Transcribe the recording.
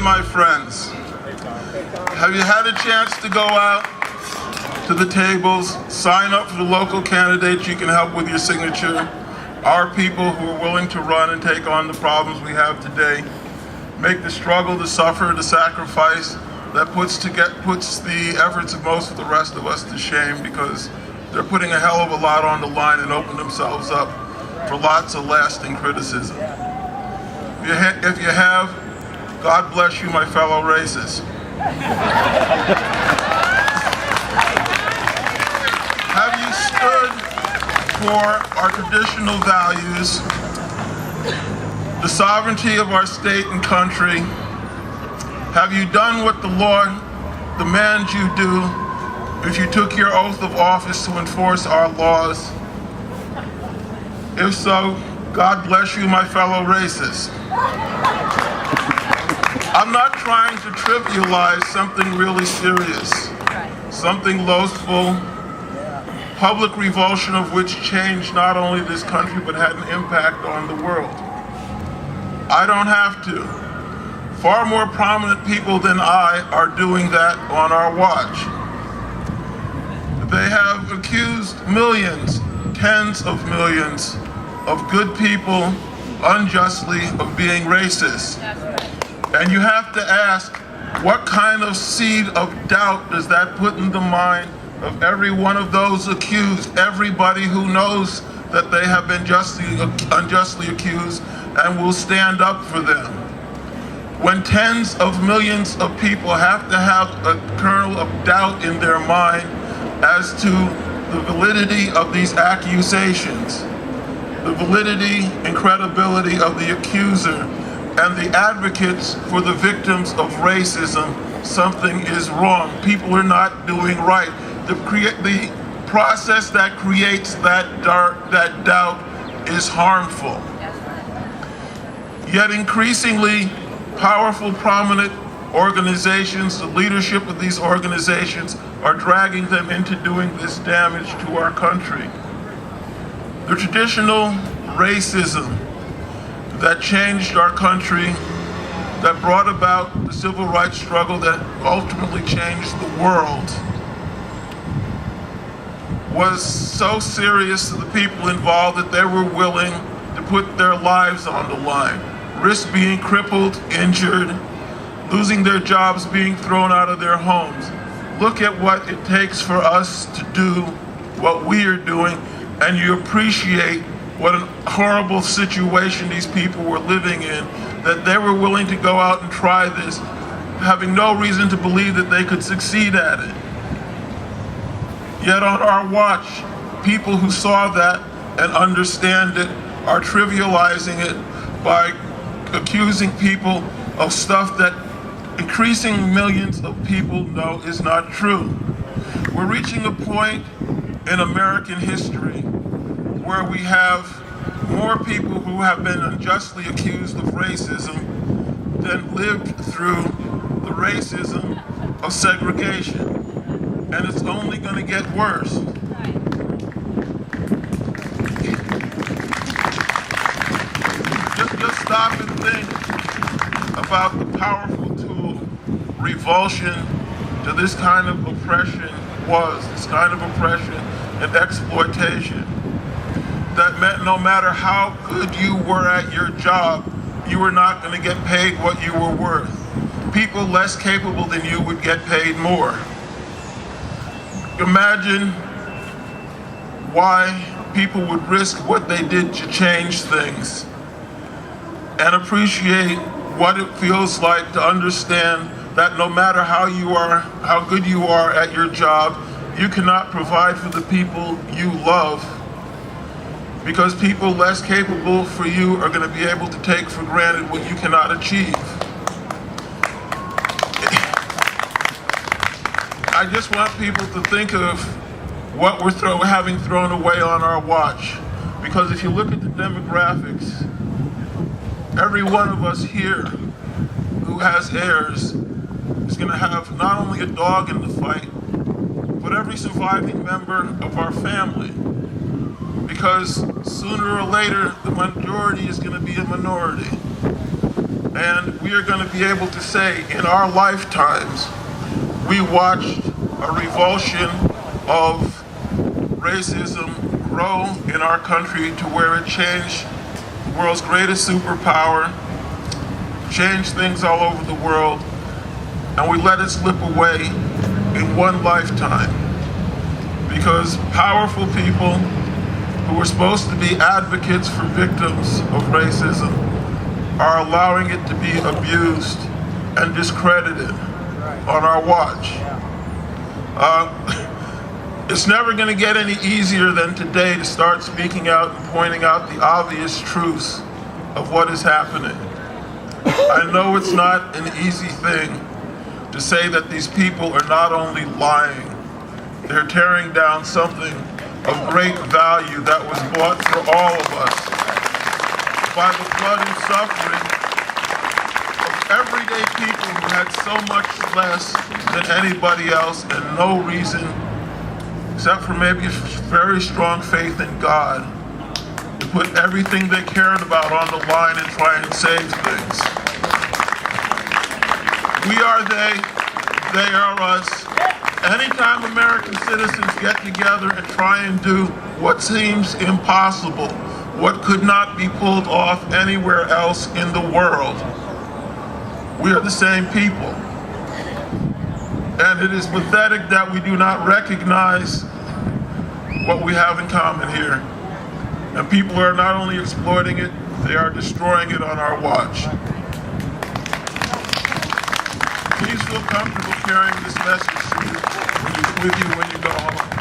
my friends, have you had a chance to go out to the tables, sign up for the local candidates you can help with your signature? Our people who are willing to run and take on the problems we have today, make the struggle, the suffer, the sacrifice that puts the efforts of most of the rest of us to shame, because they're putting a hell of a lot on the line and open themselves up for lots of lasting criticism. If you have, God bless you, my fellow racists. Have you stood for our traditional values, the sovereignty of our state and country? Have you done what the law demands you do if you took your oath of office to enforce our laws? If so, God bless you, my fellow racists. I'm not trying to trivialize something really serious, something loathful, public revulsion of which changed not only this country but had an impact on the world. I don't have to. Far more prominent people than I are doing that on our watch. They have accused millions, tens of millions of good people unjustly of being racist. And you have to ask, what kind of seed of doubt does that put in the mind of every one of those accused, everybody who knows that they have been unjustly accused and will stand up for them? When tens of millions of people have to have a kernel of doubt in their mind as to the validity of these accusations, the validity and credibility of the accuser, and the advocates for the victims of racism, something is wrong. People are not doing right. The process that creates that doubt is harmful. Yet increasingly powerful, prominent organizations, the leadership of these organizations are dragging them into doing this damage to our country. The traditional racism that changed our country, that brought about the civil rights struggle that ultimately changed the world, was so serious to the people involved that they were willing to put their lives on the line, risk being crippled, injured, losing their jobs, being thrown out of their homes. Look at what it takes for us to do what we are doing, and you appreciate what a horrible situation these people were living in, that they were willing to go out and try this, having no reason to believe that they could succeed at it. Yet on our watch, people who saw that and understand it are trivializing it by accusing people of stuff that increasing millions of people know is not true. We're reaching a point in American history where we have more people who have been unjustly accused of racism than lived through the racism of segregation. And it's only going to get worse. Just stop and think about the powerful tool revulsion to this kind of oppression was, this kind of oppression and exploitation. That meant no matter how good you were at your job, you were not going to get paid what you were worth. People less capable than you would get paid more. Imagine why people would risk what they did to change things, and appreciate what it feels like to understand that no matter how good you are at your job, you cannot provide for the people you love, because people less capable for you are going to be able to take for granted what you cannot achieve. I just want people to think of what we're having thrown away on our watch. Because if you look at the demographics, every one of us here who has heirs is going to have not only a dog in the fight, but every surviving member of our family. Because sooner or later, the majority is going to be a minority. And we are going to be able to say in our lifetimes, we watched a revulsion of racism grow in our country to where it changed the world's greatest superpower, changed things all over the world, and we let it slip away in one lifetime because powerful people who are supposed to be advocates for victims of racism are allowing it to be abused and discredited on our watch. It's never going to get any easier than today to start speaking out and pointing out the obvious truths of what is happening. I know it's not an easy thing to say that these people are not only lying, they're tearing down something of great value that was bought for all of us by the blood and suffering of everyday people who had so much less than anybody else and no reason, except for maybe a very strong faith in God, to put everything they cared about on the line and try and save things. We are they are us. Anytime American citizens get together and try and do what seems impossible, what could not be pulled off anywhere else in the world, we are the same people. And it is pathetic that we do not recognize what we have in common here. And people are not only exploiting it, they are destroying it on our watch. Please feel comfortable carrying this message with you when you go home.